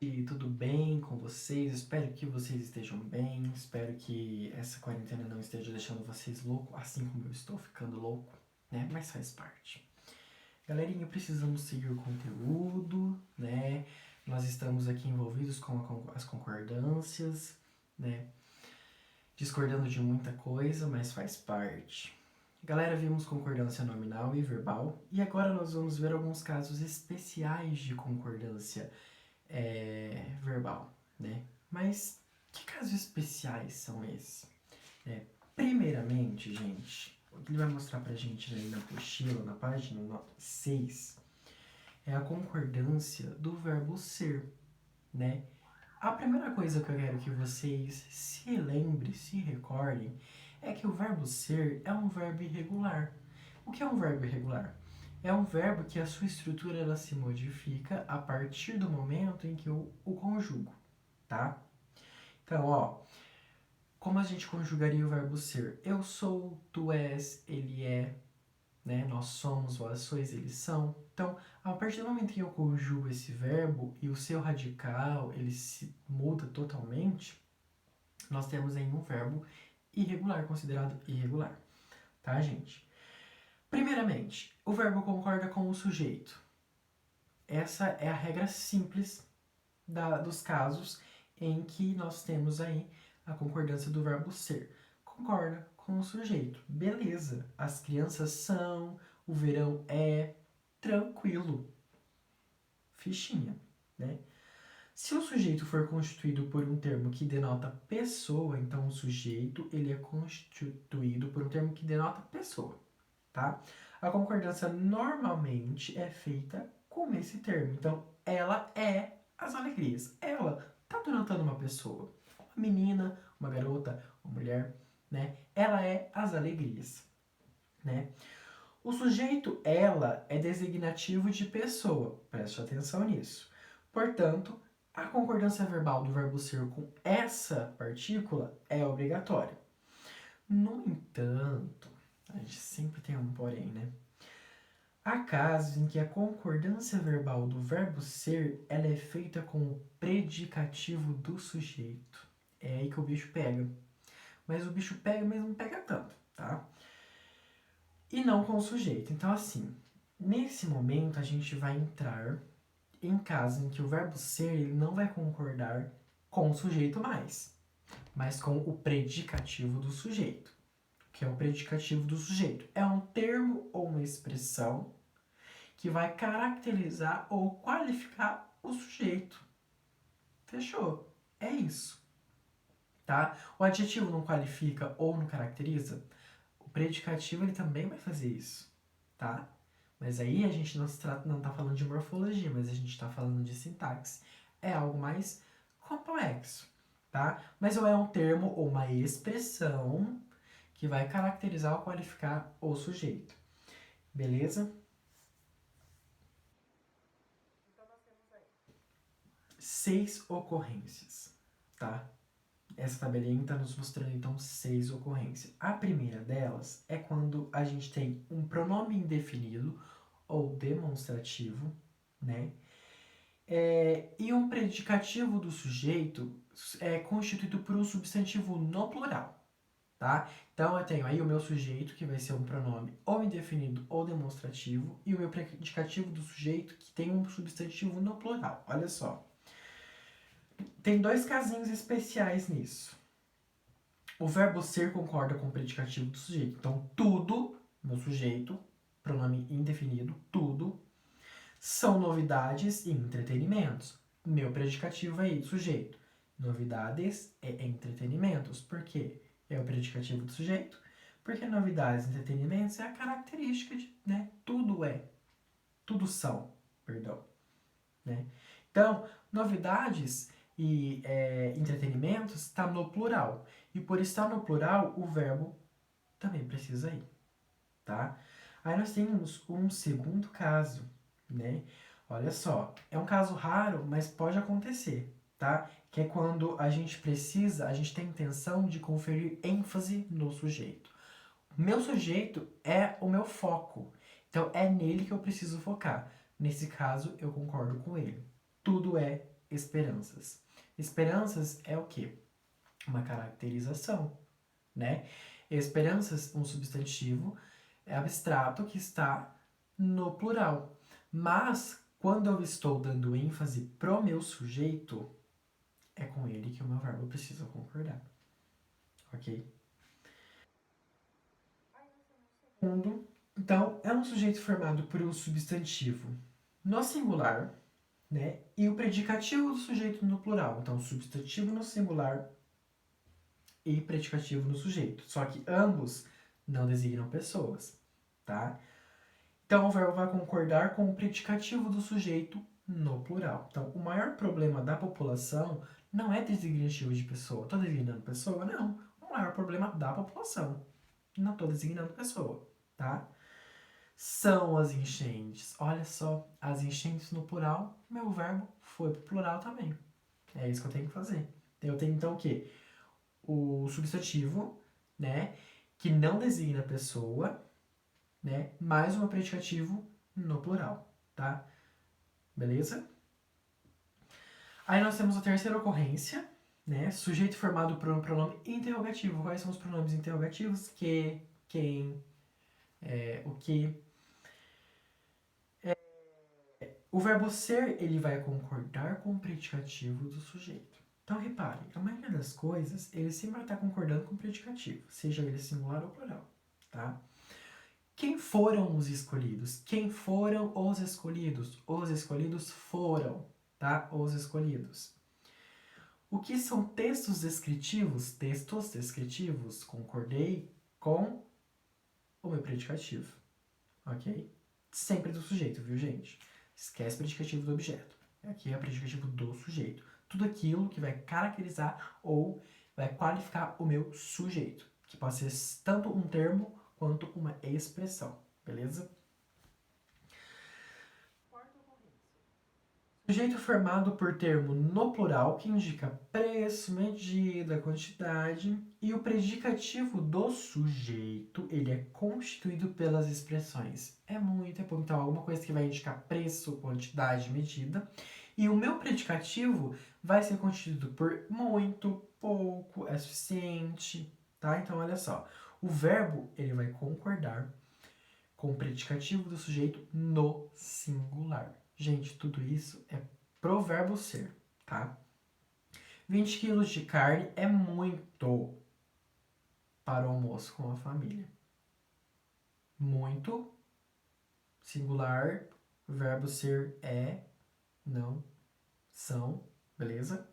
E tudo bem com vocês? Espero que vocês estejam bem. Espero que essa quarentena não esteja deixando vocês loucos, assim como eu estou ficando louco, né? Mas faz parte. Galerinha, precisamos seguir o conteúdo, né? Nós estamos aqui envolvidos com as concordâncias, né? Discordando de muita coisa, mas faz parte. Galera, vimos concordância nominal e verbal, e agora nós vamos ver alguns casos especiais de concordância verbal, né? Mas que casos especiais são esses? Primeiramente, gente, o que ele vai mostrar pra gente aí na apostila, na página 6, é a concordância do verbo ser, né? A primeira coisa que eu quero que vocês se lembrem, se recordem, é que o verbo ser é um verbo irregular. O que é um verbo irregular? É um verbo que a sua estrutura ela se modifica a partir do momento em que eu o conjugo, tá? Então, ó, como a gente conjugaria o verbo ser? Eu sou, tu és, ele é, né? Nós somos, vós sois, eles são. Então, a partir do momento que eu conjugo esse verbo e o seu radical ele se muda totalmente, nós temos aí um verbo irregular, considerado irregular, tá, gente? Primeiramente, o verbo concorda com o sujeito. Essa é a regra simples dos casos em que nós temos aí a concordância do verbo ser. Concorda com o sujeito. Beleza. As crianças são, o verão é, tranquilo. Fichinha, né? Se o sujeito for constituído por um termo que denota pessoa, então o sujeito ele é constituído por um termo que denota pessoa, tá? A concordância normalmente é feita com esse termo. Então, ela é as alegrias. Ela tá denotando uma pessoa, uma menina, uma garota, uma mulher, né? Ela é as alegrias, né? O sujeito ela é designativo de pessoa. Preste atenção nisso. Portanto, a concordância verbal do verbo ser com essa partícula é obrigatória. No entanto, a gente sempre tem um porém, né? Há casos em que a concordância verbal do verbo ser ela é feita com o predicativo do sujeito. É aí que o bicho pega. Mas o bicho pega, mas não pega tanto, tá? E não com o sujeito. Então, assim, nesse momento a gente vai entrar em casos em que o verbo ser ele não vai concordar com o sujeito mais, mas com o predicativo do sujeito. O que é o predicativo do sujeito? É um termo ou uma expressão que vai caracterizar ou qualificar o sujeito. Fechou? É isso, tá? O adjetivo não qualifica ou não caracteriza? O predicativo ele também vai fazer isso, tá? Mas aí a gente não tá falando de morfologia, mas a gente está falando de sintaxe. É algo mais complexo, tá? Mas ou é um termo ou uma expressão que vai caracterizar ou qualificar o sujeito. Beleza? 6 ocorrências, tá? Essa tabelinha está nos mostrando então 6 ocorrências. A primeira delas é quando a gente tem um pronome indefinido ou demonstrativo, né? E um predicativo do sujeito é constituído por um substantivo no plural, tá? Então eu tenho aí o meu sujeito, que vai ser um pronome ou indefinido ou demonstrativo, e o meu predicativo do sujeito, que tem um substantivo no plural. Olha só. Tem dois casinhos especiais nisso. O verbo ser concorda com o predicativo do sujeito. Então, tudo, meu sujeito, pronome indefinido, tudo, são novidades e entretenimentos. Meu predicativo aí, sujeito. Novidades e entretenimentos. Por quê? É o predicativo do sujeito. Porque novidades e entretenimentos é a característica de, né? Tudo é. Tudo são, perdão. Né? Então, novidades e entretenimentos está no plural. E por estar no plural, o verbo também precisa ir, tá? Aí nós temos um segundo caso, né? Olha só, é um caso raro, mas pode acontecer, tá? Que é quando a gente precisa, a gente tem intenção de conferir ênfase no sujeito. Meu sujeito é o meu foco, então é nele que eu preciso focar. Nesse caso, eu concordo com ele. Tudo é esperanças. Esperanças é o quê? Uma caracterização, né? Esperanças, um substantivo abstrato que está no plural. Mas, quando eu estou dando ênfase pro meu sujeito, é com ele que o meu verbo precisa concordar. Ok? Segundo, então, é um sujeito formado por um substantivo no singular, né? E o predicativo do sujeito no plural. Então, substantivo no singular e predicativo no sujeito. Só que ambos não designam pessoas, tá? Então, o verbo vai concordar com o predicativo do sujeito no plural. Então, o maior problema da população não é designativo de pessoa. Estou designando pessoa? Não. O maior problema da população. Não estou designando pessoa, tá? São as enchentes. Olha só, as enchentes no plural, meu verbo foi pro plural também. É isso que eu tenho que fazer. Eu tenho então o quê? O substantivo, né, que não designa pessoa, né, mais um predicativo no plural, tá? Beleza? Aí nós temos a terceira ocorrência, né, sujeito formado por um pronome interrogativo. Quais são os pronomes interrogativos? Que, quem, o que. O verbo ser, ele vai concordar com o predicativo do sujeito. Então, repare, a maioria das coisas, ele sempre vai estar concordando com o predicativo, seja ele singular ou plural, tá? Quem foram os escolhidos? Quem foram os escolhidos? Os escolhidos foram, tá? Os escolhidos. O que são textos descritivos? Textos descritivos, concordei com o meu predicativo, ok? Sempre do sujeito, viu, gente? Esquece o predicativo do objeto. Aqui é o predicativo do sujeito. Tudo aquilo que vai caracterizar ou vai qualificar o meu sujeito, que pode ser tanto um termo quanto uma expressão, beleza? Sujeito formado por termo no plural, que indica preço, medida, quantidade, e o predicativo do sujeito, ele é constituído pelas expressões é muito, é pouco, então alguma coisa que vai indicar preço, quantidade, medida, e o meu predicativo vai ser constituído por muito, pouco, é suficiente, tá? Então olha só, o verbo, ele vai concordar com o predicativo do sujeito no singular. Gente, tudo isso é pro verbo ser, tá? 20 quilos de carne é muito para o almoço com a família. Muito, singular, verbo ser é, não, são, beleza?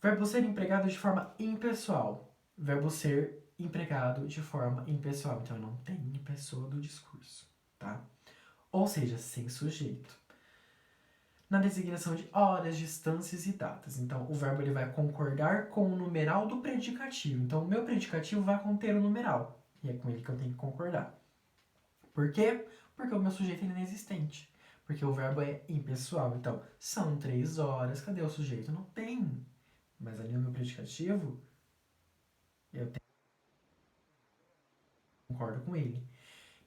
Verbo ser empregado de forma impessoal. Verbo ser empregado de forma impessoal. Então, não tem pessoa do discurso, tá? Ou seja, sem sujeito. Na designação de horas, distâncias e datas. Então, o verbo ele vai concordar com o numeral do predicativo. Então, o meu predicativo vai conter o numeral. E é com ele que eu tenho que concordar. Por quê? Porque o meu sujeito ele é inexistente. Porque o verbo é impessoal. Então, são 3 horas. Cadê o sujeito? Não tem. Mas ali no meu predicativo, eu concordo com ele.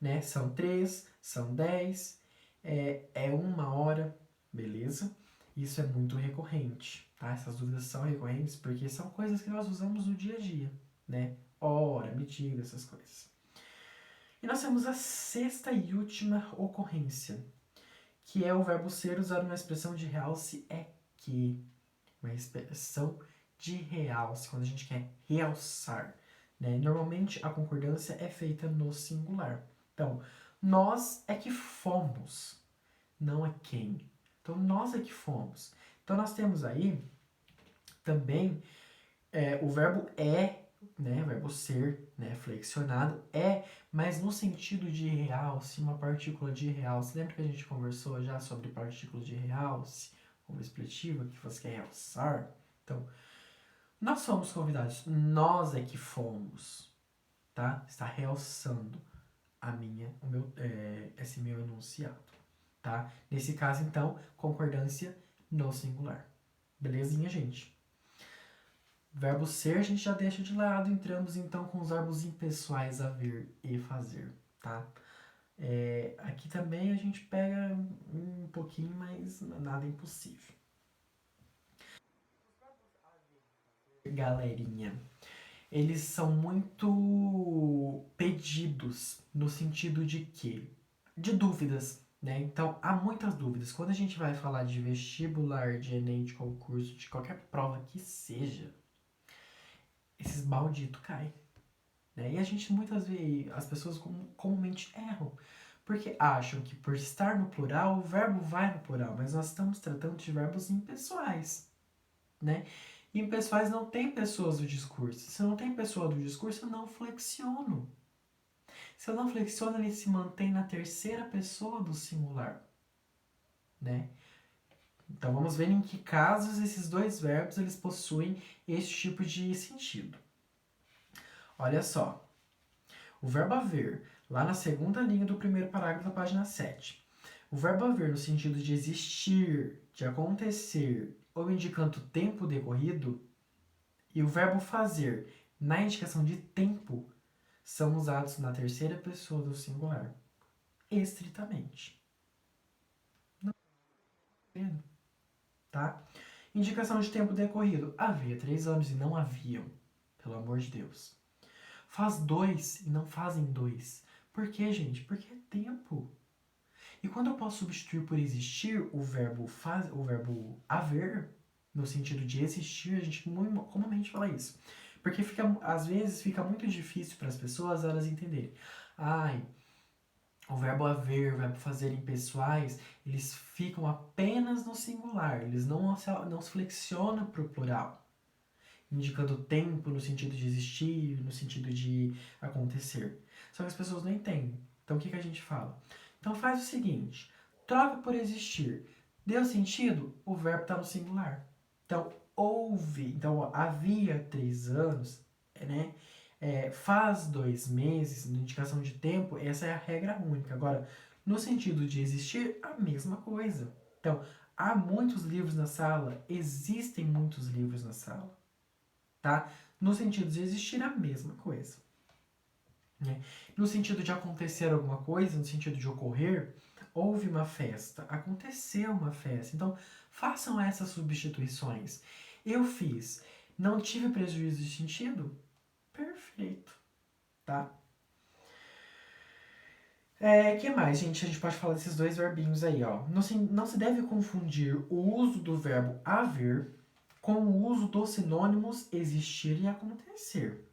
Né? São 3, são 10, é 1 hora, beleza? Isso é muito recorrente, tá? Essas dúvidas são recorrentes porque são coisas que nós usamos no dia a dia, né? Hora, medida, essas coisas. E nós temos a sexta e última ocorrência, que é o verbo ser usado numa expressão de realce é que. Uma expressão de realce, quando a gente quer realçar. Né? Normalmente a concordância é feita no singular. Então, nós é que fomos, não é quem. Então, nós é que fomos. Então, nós temos aí também o verbo é, né, o verbo ser, né, flexionado, é, mas no sentido de realce, uma partícula de realce. Lembra que a gente conversou já sobre partículas de realce, como expletiva, que você quer realçar? Então, nós fomos convidados, nós é que fomos, tá? Está realçando esse meu enunciado, tá? Nesse caso, então, concordância no singular. Belezinha, gente? Verbo ser a gente já deixa de lado, entramos então com os verbos impessoais haver e fazer, tá? Aqui também a gente pega um pouquinho, mas nada impossível. Galerinha, eles são muito pedidos no sentido de que? De dúvidas, né? Então, há muitas dúvidas. Quando a gente vai falar de vestibular, de Enem, de concurso, de qualquer prova que seja, esses malditos caem, né? E a gente muitas vezes, as pessoas comumente erram, porque acham que por estar no plural, o verbo vai no plural, mas nós estamos tratando de verbos impessoais, né? E impessoais não tem pessoas do discurso. Se não tem pessoa do discurso, eu não flexiono. Se eu não flexiono, ele se mantém na terceira pessoa do singular, né? Então vamos ver em que casos esses dois verbos eles possuem esse tipo de sentido. Olha só, o verbo haver, lá na segunda linha do primeiro parágrafo da página 7. O verbo haver no sentido de existir, de acontecer ou indicando tempo decorrido, e o verbo fazer na indicação de tempo são usados na terceira pessoa do singular, estritamente. Não entendo, tá? Indicação de tempo decorrido. Havia 3 anos e não haviam, pelo amor de Deus. Faz 2 e não fazem 2. Por quê, gente? Porque é tempo. E quando eu posso substituir por existir o verbo haver, no sentido de existir, a gente comumente fala isso. Porque às vezes fica muito difícil para as pessoas elas entenderem. Ai, o verbo haver, o verbo fazer impessoais, eles ficam apenas no singular, eles não se flexionam para o plural, indicando tempo no sentido de existir, no sentido de acontecer. Só que as pessoas não entendem. Então o que a gente fala? Então faz o seguinte, troca por existir. Deu sentido? O verbo está no singular. Então houve, então havia 3 anos, né? Faz 2 meses, na indicação de tempo, essa é a regra única. Agora, no sentido de existir, a mesma coisa. Então, há muitos livros na sala, existem muitos livros na sala, tá? No sentido de existir, a mesma coisa. Né? No sentido de acontecer alguma coisa, no sentido de ocorrer, houve uma festa, aconteceu uma festa. Então, façam essas substituições. Eu fiz, não tive prejuízo de sentido? Perfeito, tá? Que mais, gente? A gente pode falar desses dois verbinhos aí, ó. Não se deve confundir o uso do verbo haver com o uso dos sinônimos existir e acontecer,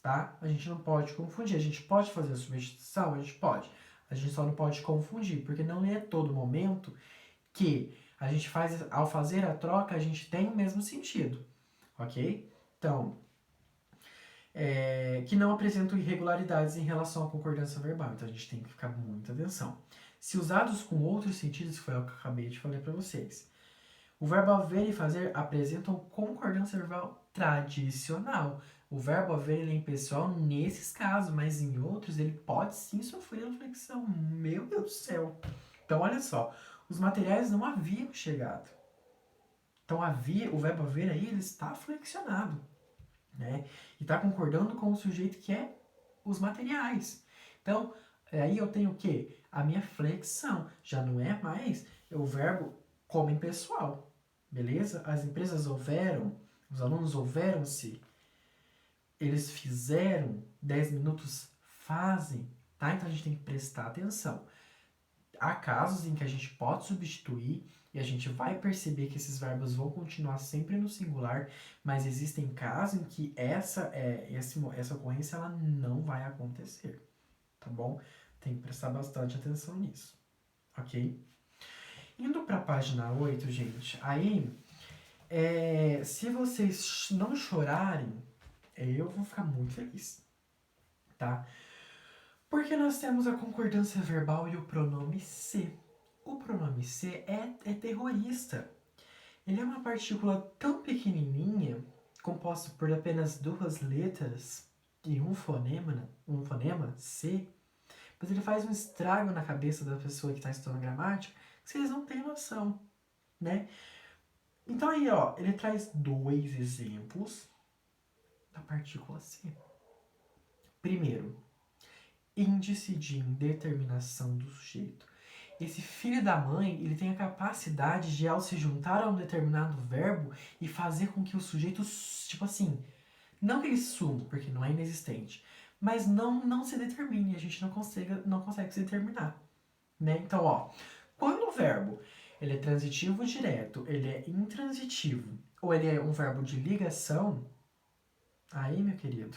tá? A gente não pode confundir. A gente pode fazer a substituição? A gente pode. A gente só não pode confundir, porque não é todo momento que a gente faz, ao fazer a troca, a gente tem o mesmo sentido, ok? Então, que não apresentam irregularidades em relação à concordância verbal. Então a gente tem que ficar muita atenção. Se usados com outros sentidos, que foi o que eu acabei de falar para vocês. O verbo haver e fazer apresentam concordância verbal tradicional. O verbo haver ele é impessoal nesses casos, mas em outros ele pode sim sofrer inflexão. Meu Deus do céu! Então olha só, os materiais não haviam chegado. Então o verbo haver aí ele está flexionado, né? E está concordando com o sujeito que é os materiais. Então, aí eu tenho o quê? A minha flexão. Já não é mais o verbo como impessoal. Beleza? As empresas houveram, os alunos houveram-se, eles fizeram, 10 minutos fazem, tá? Então a gente tem que prestar atenção. Há casos em que a gente pode substituir e a gente vai perceber que esses verbos vão continuar sempre no singular, mas existem casos em que essa ocorrência ela não vai acontecer, tá bom? Tem que prestar bastante atenção nisso, ok? Indo para a página 8, gente, aí, se vocês não chorarem, eu vou ficar muito feliz, tá? Porque nós temos a concordância verbal e o pronome se. O pronome se é terrorista. Ele é uma partícula tão pequenininha, composta por apenas 2 letras e um fonema, se, mas ele faz um estrago na cabeça da pessoa que está estudando gramática que vocês não têm noção, né? Então aí, ó, ele traz 2 exemplos da partícula se. Primeiro, índice de indeterminação do sujeito. Esse filho da mãe, ele tem a capacidade de, ao se juntar a um determinado verbo, e fazer com que o sujeito, tipo assim, não que ele suma, porque não é inexistente, mas não se determine, a gente não consegue se determinar, né? Então, ó, quando o verbo ele é transitivo direto, ele é intransitivo, ou ele é um verbo de ligação, aí, meu querido,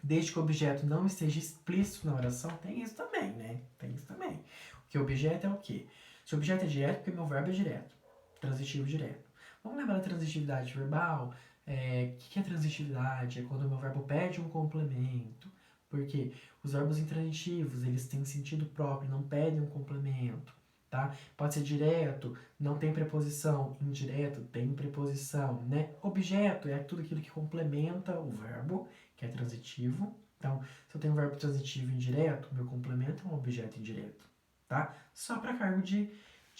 desde que o objeto não esteja explícito na oração, tem isso também, né? Tem isso também. Porque o objeto é o quê? Se o objeto é direto, porque meu verbo é direto. Transitivo direto. Vamos lembrar da transitividade verbal? O que é transitividade? É quando o meu verbo pede um complemento. Porque os verbos intransitivos, eles têm sentido próprio, não pedem um complemento. Tá? Pode ser direto, não tem preposição. Indireto, tem preposição, né? Objeto é tudo aquilo que complementa o verbo, que é transitivo. Então, se eu tenho um verbo transitivo indireto, meu complemento é um objeto indireto, tá? Só para cargo de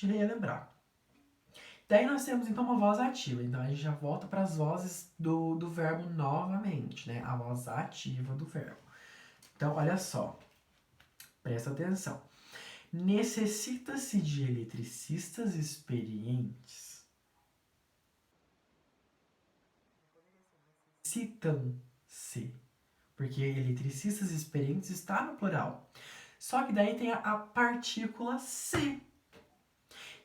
lembrar. Daí nós temos então uma voz ativa. Então a gente já volta para as vozes do verbo novamente, né? A voz ativa do verbo. Então, olha só, presta atenção. Necessita-se de eletricistas experientes. Citam-se. Porque eletricistas experientes está no plural. Só que daí tem a partícula se.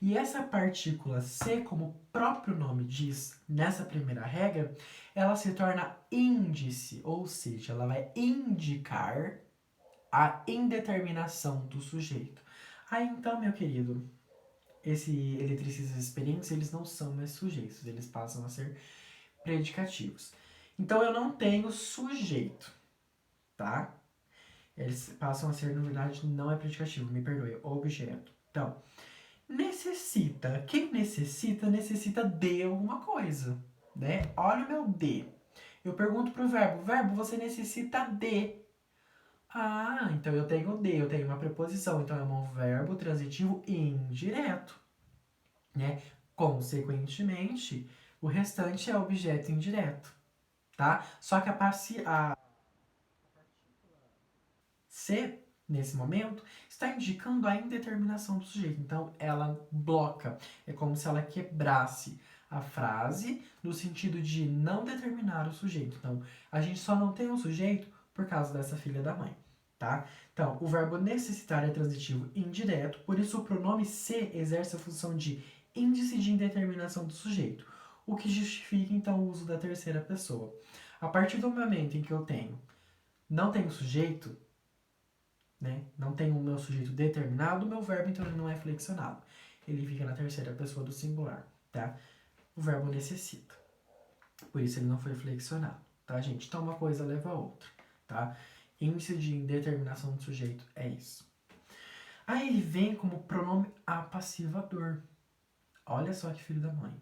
E essa partícula se, como o próprio nome diz nessa primeira regra, ela se torna índice, ou seja, ela vai indicar a indeterminação do sujeito. Aí então, meu querido, esses eletricistas experientes, eles não são mais sujeitos, eles passam a ser predicativos. Então eu não tenho sujeito, tá? Eles passam a ser, na verdade, não é predicativo, me perdoe, objeto. Então, necessita. Quem necessita, necessita de alguma coisa, né? Olha o meu de. Eu pergunto pro verbo, você necessita de. Ah, então eu tenho de, eu tenho uma preposição, então é um verbo transitivo indireto, né? Consequentemente, o restante é objeto indireto, tá? Só que a se, nesse momento, está indicando a indeterminação do sujeito. Então, ela bloca. É como se ela quebrasse a frase no sentido de não determinar o sujeito. Então, a gente só não tem um sujeito por causa dessa filha da mãe, tá? Então, o verbo necessitar é transitivo indireto, por isso o pronome se exerce a função de índice de indeterminação do sujeito, o que justifica, então, o uso da terceira pessoa. A partir do momento em que eu não tenho sujeito, né? Não tem o meu sujeito determinado, o meu verbo então ele não é flexionado. Ele fica na terceira pessoa do singular, tá? O verbo necessita. Por isso ele não foi flexionado, tá, gente? Então uma coisa leva a outra, tá? Índice de indeterminação do sujeito é isso. Aí ele vem como pronome apassivador. Olha só que filho da mãe.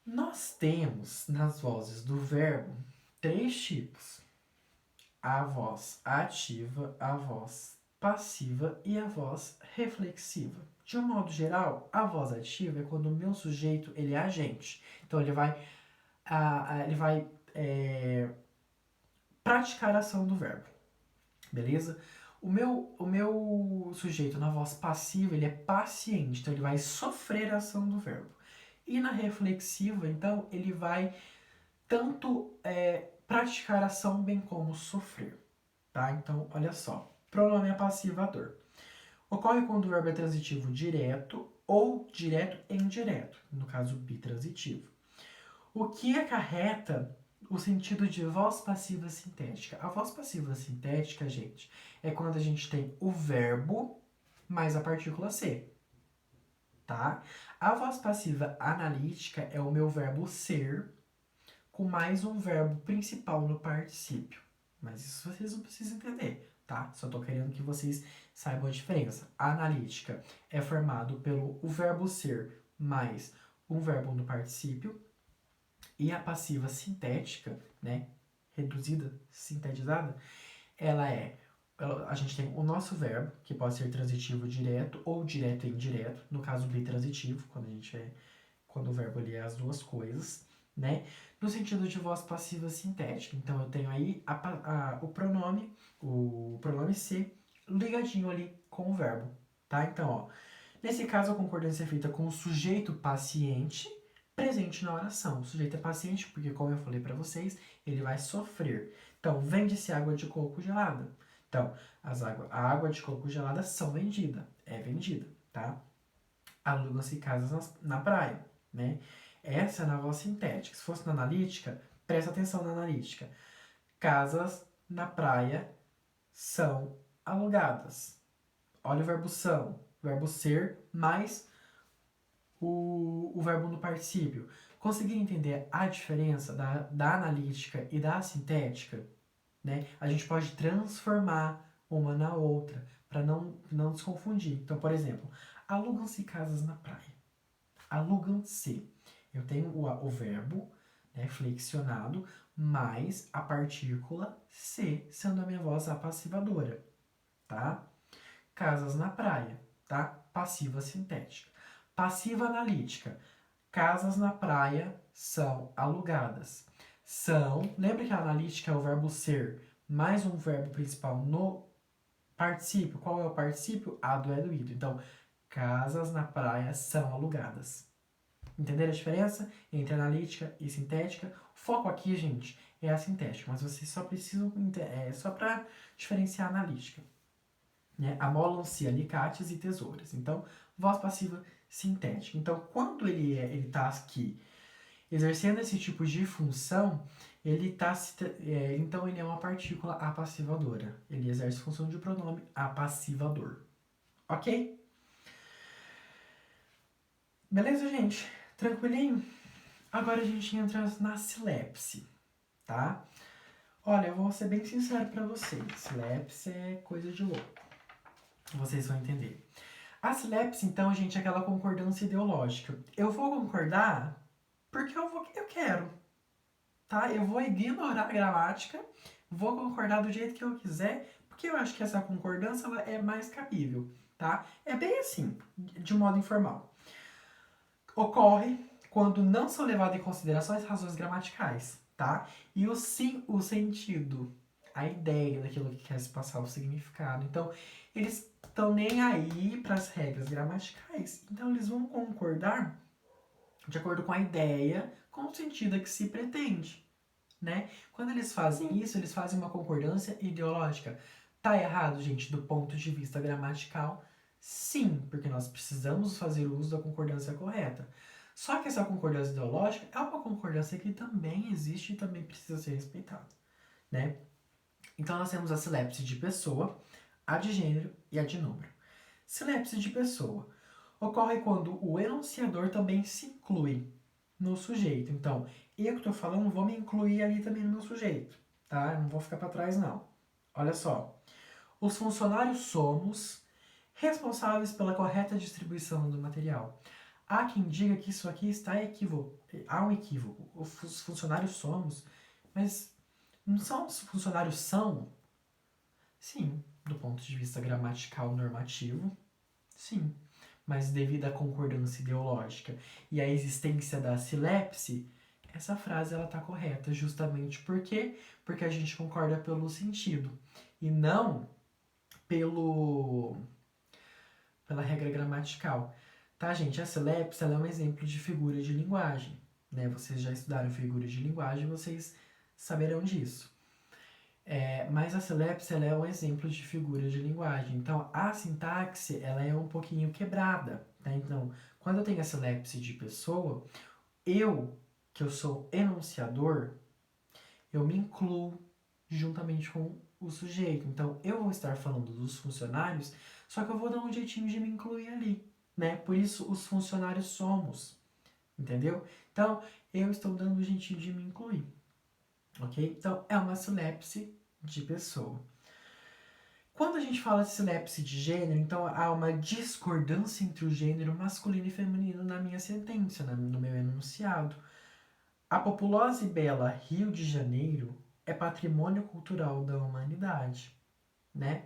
Nós temos nas vozes do verbo 3 tipos: a voz ativa, a voz passiva e a voz reflexiva. De um modo geral, a voz ativa é quando o meu sujeito ele é agente. Então ele vai praticar a ação do verbo, beleza? O meu sujeito na voz passiva ele é paciente, então ele vai sofrer a ação do verbo. E na reflexiva, então, ele vai tanto praticar ação bem como sofrer, tá? Então, olha só. Pronome apassivador. Ocorre quando o verbo é transitivo direto ou direto e indireto, no caso bitransitivo. O que acarreta o sentido de voz passiva sintética? A voz passiva sintética, gente, é quando a gente tem o verbo mais a partícula ser, tá? A voz passiva analítica é o meu verbo ser com mais um verbo principal no particípio. Mas isso vocês não precisam entender, tá? Só tô querendo que vocês saibam a diferença. A analítica é formado pelo o verbo ser mais um verbo no particípio, e a passiva sintética, né, reduzida, sintetizada, a gente tem o nosso verbo, que pode ser transitivo direto ou direto e indireto, no caso bitransitivo, quando o verbo ali é as duas coisas, né? No sentido de voz passiva sintética. Então, eu tenho aí o pronome ser ligadinho ali com o verbo, tá? Então, ó, nesse caso, a concordância é feita com o sujeito paciente presente na oração. O sujeito é paciente porque, como eu falei para vocês, ele vai sofrer. Então, vende-se água de coco gelada. Então, a água de coco gelada são vendida, é vendida, tá? Alugam-se casas na praia, né? Essa é na voz sintética. Se fosse na analítica, presta atenção na analítica. Casas na praia são alugadas. Olha o verbo ser mais o verbo no particípio. Conseguir entender a diferença da analítica e da sintética? Né? A gente pode transformar uma na outra para não se confundir. Então, por exemplo, alugam-se casas na praia. Alugam-se. Eu tenho o verbo, né, flexionado mais a partícula se sendo a minha voz apassivadora, tá? Casas na praia, tá? Passiva sintética. Passiva analítica. Casas na praia são alugadas. Lembra que a analítica é o verbo ser mais um verbo principal no particípio. Qual é o particípio? A do é do ido. Então, casas na praia são alugadas. Entenderam a diferença entre analítica e sintética? O foco aqui, gente, é a sintética, mas vocês só precisam, só para diferenciar a analítica. Né? Amolam-se alicates e tesouras. Então, voz passiva sintética. Então, quando ele está aqui exercendo esse tipo de função, então ele é uma partícula apassivadora. Ele exerce função de pronome apassivador. Ok? Beleza, gente? Tranquilinho? Agora a gente entra na silepse, tá? Olha, eu vou ser bem sincero para vocês. Silepse é coisa de louco. Vocês vão entender. A silepse, então, gente, é aquela concordância ideológica. Eu vou concordar porque eu quero, tá? Eu vou ignorar a gramática, vou concordar do jeito que eu quiser, porque eu acho que essa concordância ela é mais cabível, tá? É bem assim, de modo informal. Ocorre quando não são levadas em consideração as razões gramaticais, tá? E o sentido, a ideia daquilo que quer se passar, o significado. Então, eles estão nem aí para as regras gramaticais. Então, eles vão concordar de acordo com a ideia, com o sentido a que se pretende, né? Quando eles fazem isso, eles fazem uma concordância ideológica. Tá errado, gente, do ponto de vista gramatical? Sim, porque nós precisamos fazer uso da concordância correta. Só que essa concordância ideológica é uma concordância que também existe e também precisa ser respeitada, né? Então nós temos a silepse de pessoa, a de gênero e a de número. Silepse de pessoa ocorre quando o enunciador também se inclui no sujeito. Então, eu que estou falando, vou me incluir ali também no meu sujeito, tá? Eu não vou ficar para trás, não. Olha só. Os funcionários somos responsáveis pela correta distribuição do material. Há quem diga que isso aqui está equívoco. Há um equívoco. Os funcionários somos, mas não são os funcionários são? Sim, do ponto de vista gramatical normativo, sim. Mas devido à concordância ideológica e à existência da silepse, essa frase ela está correta justamente porque a gente concorda pelo sentido e não pela regra gramatical. Tá, gente? A silepse ela é um exemplo de figura de linguagem. Né? Vocês já estudaram figura de linguagem, vocês saberão disso. Mas a silepse ela é um exemplo de figura de linguagem. Então, a sintaxe ela é um pouquinho quebrada. Tá? Então, quando eu tenho a silepse de pessoa, que eu sou enunciador, eu me incluo juntamente com o sujeito. Então, eu vou estar falando dos funcionários, só que eu vou dar um jeitinho de me incluir ali. Né? Por isso, os funcionários somos. Entendeu? Então, eu estou dando um jeitinho de me incluir. Ok? Então, é uma silepse de pessoa. Quando a gente fala de silepse de gênero, então há uma discordância entre o gênero masculino e feminino na minha sentença, no meu enunciado. A populosa e bela Rio de Janeiro é patrimônio cultural da humanidade, né?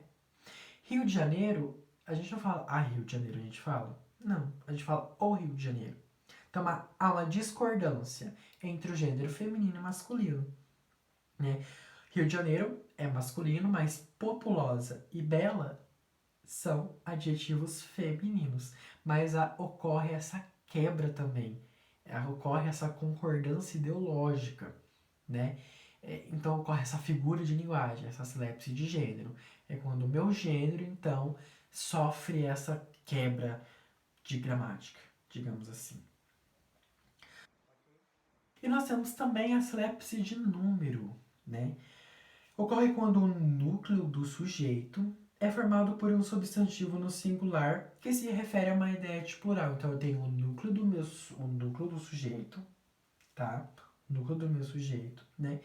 Rio de Janeiro, a gente não fala Rio de Janeiro, a gente fala? Não, a gente fala o Rio de Janeiro. Então, há uma discordância entre o gênero feminino e masculino, né? Rio de Janeiro é masculino, mas populosa e bela são adjetivos femininos. Mas ocorre essa quebra também. Ocorre essa concordância ideológica, né? Então ocorre essa figura de linguagem, essa silepse de gênero. É quando o meu gênero, então, sofre essa quebra de gramática, digamos assim. E nós temos também a silepse de número, né? Ocorre quando o núcleo do sujeito é formado por um substantivo no singular que se refere a uma ideia de plural. Então eu tenho o núcleo do sujeito, tá? O núcleo do meu sujeito, né?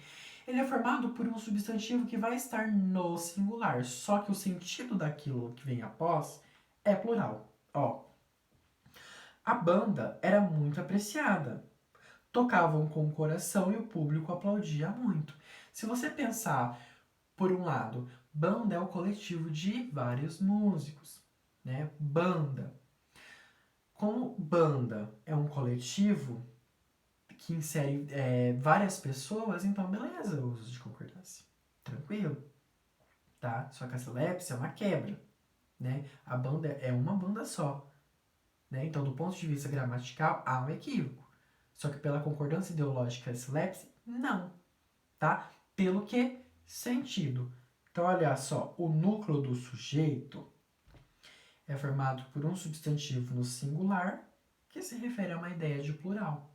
Ele é formado por um substantivo que vai estar no singular, só que o sentido daquilo que vem após é plural. Ó, a banda era muito apreciada. Tocavam com o coração e o público aplaudia muito. Se você pensar, por um lado, banda é o coletivo de vários músicos, né? Banda. Como banda é um coletivo que insere várias pessoas, então beleza, o uso de concordância. Tranquilo, tá? Só que a silepse é uma quebra, né? A banda é uma banda só, né? Então, do ponto de vista gramatical, há um equívoco. Só que pela concordância ideológica da silepse, não, tá? Pelo que? Sentido. Então, olha só, o núcleo do sujeito é formado por um substantivo no singular que se refere a uma ideia de plural,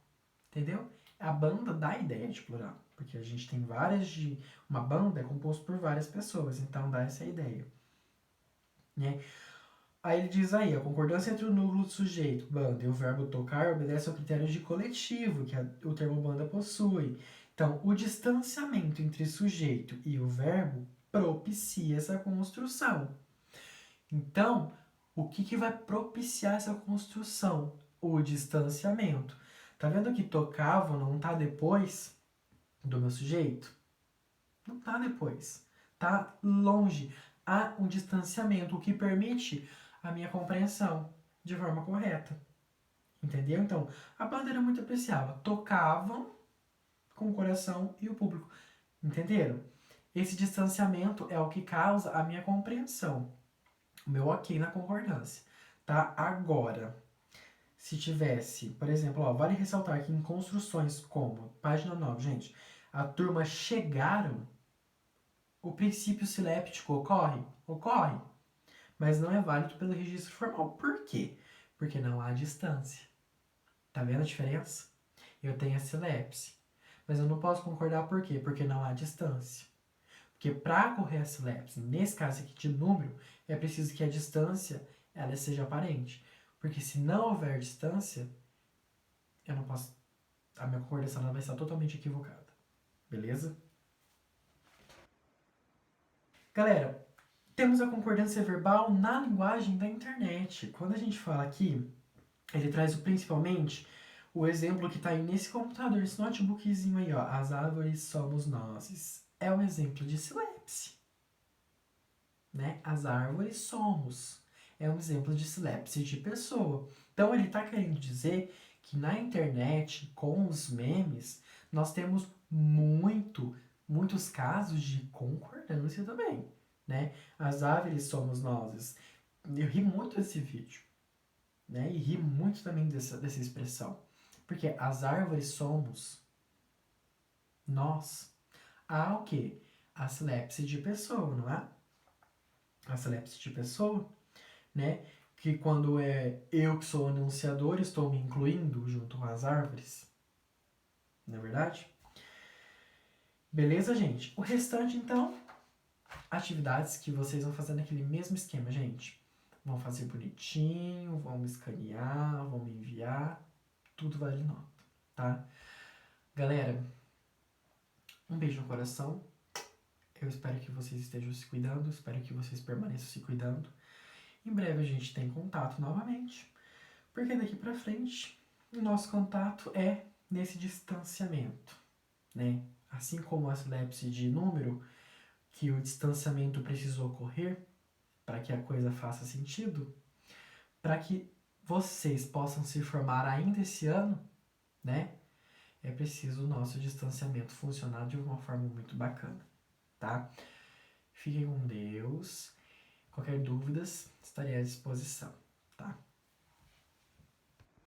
entendeu? A banda dá a ideia de plural, porque a gente tem várias de... Uma banda é composta por várias pessoas, então dá essa ideia, né? Aí ele diz aí, a concordância entre o núcleo do sujeito, banda, e o verbo tocar obedece ao critério de coletivo que o termo banda possui. Então, o distanciamento entre sujeito e o verbo propicia essa construção. Então, o que vai propiciar essa construção? O distanciamento. Tá vendo que tocava não tá depois do meu sujeito? Não tá depois. Tá longe. Há um distanciamento, o que permite a minha compreensão de forma correta. Entendeu? Então, a banda era muito apreciável. Tocavam com o coração e o público. Entenderam? Esse distanciamento é o que causa a minha compreensão. O meu ok na concordância. Tá? Agora, se tivesse, por exemplo, ó, vale ressaltar que em construções como, página 9, gente, a turma chegaram, o princípio siléptico ocorre? Ocorre. Mas não é válido pelo registro formal. Por quê? Porque não há distância. Tá vendo a diferença? Eu tenho a silepse. Mas eu não posso concordar por quê? Porque não há distância. Porque para ocorrer a silepse, nesse caso aqui de número, é preciso que a distância ela seja aparente. Porque se não houver distância, eu não posso... A minha concordação ela vai estar totalmente equivocada. Beleza? Galera, temos a concordância verbal na linguagem da internet. Quando a gente fala aqui, ele traz principalmente o exemplo que está aí nesse computador, esse notebookzinho aí, ó. As árvores somos nós. É um exemplo de silepse, né? As árvores somos. É um exemplo de silepse de pessoa. Então ele está querendo dizer que na internet, com os memes, nós temos muitos casos de concordância também, né? As árvores somos nós. Eu ri muito desse vídeo, né? E ri muito também dessa expressão. Porque as árvores somos nós. Há o quê? A silepse de pessoa, não é? A silepse de pessoa, né? Que quando é eu que sou o anunciador, estou me incluindo junto com as árvores. Não é verdade? Beleza, gente? O restante, então, atividades que vocês vão fazer naquele mesmo esquema, gente. Vão fazer bonitinho, vão me escanear, vão me enviar. Tudo vale nota, tá? Galera, um beijo no coração. Eu espero que vocês estejam se cuidando, espero que vocês permaneçam se cuidando. Em breve a gente tem contato novamente, porque daqui pra frente o nosso contato é nesse distanciamento, né? Assim como a silepse de número, que o distanciamento precisou ocorrer para que a coisa faça sentido, para que vocês possam se formar ainda esse ano, né? É preciso o nosso distanciamento funcionar de uma forma muito bacana, tá? Fiquem com Deus. Qualquer dúvidas, estarei à disposição.